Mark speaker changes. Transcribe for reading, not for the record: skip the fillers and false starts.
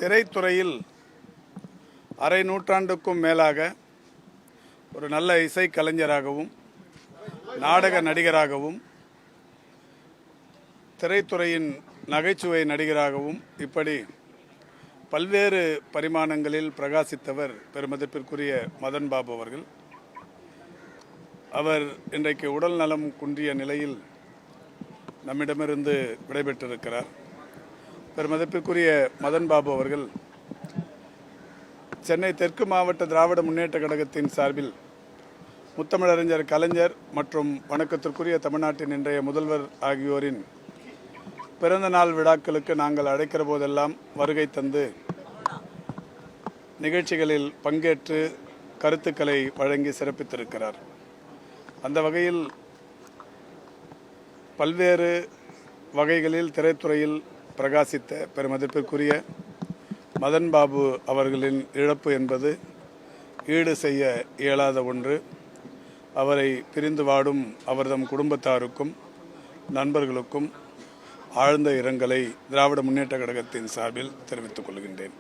Speaker 1: திரைத்துறையில் அரை நூற்றாண்டுக்கும் மேலாக ஒரு நல்ல இசை கலைஞராகவும் நாடக நடிகராகவும் திரைத்துறையின் நகைச்சுவை நடிகராகவும் இப்படி பல்வேறு பரிமாணங்களில் பிரகாசித்தவர் பெருமதிப்பிற்குரிய மதன் பாபு அவர்கள். அவர் இன்றைக்கு உடல் நலம் குன்றிய நிலையில் நம்மிடமிருந்து விடைபெற்றிருக்கிறார். பெருமதிப்பிற்குரிய மதன் பாபு அவர்கள் சென்னை தெற்கு மாவட்ட திராவிட முன்னேற்ற கழகத்தின் சார்பில் முத்தமிழறிஞர் கலைஞர் மற்றும் வணக்கத்திற்குரிய தமிழ்நாட்டின் இன்றைய முதல்வர் ஆகியோரின் பிறந்த நாள் விழாக்களுக்கு நாங்கள் அழைக்கிற போதெல்லாம் வருகை தந்து நிகழ்ச்சிகளில் பங்கேற்று கருத்துக்களை வழங்கி சிறப்பித்திருக்கிறார். அந்த வகையில் பல்வேறு வகைகளில் திரைத்துறையில் பிரகாசித்த பெருமதிப்பிற்குரிய மதன் பாபு அவர்களின் இழப்பு என்பது ஈடு செய்ய இயலாத ஒன்று. அவரை பிரிந்து வாடும் அவர்தம் குடும்பத்தாருக்கும் நண்பர்களுக்கும் ஆழ்ந்த இரங்கலை திராவிட முன்னேற்ற கழகத்தின் சார்பில் தெரிவித்துக் கொள்கின்றேன்.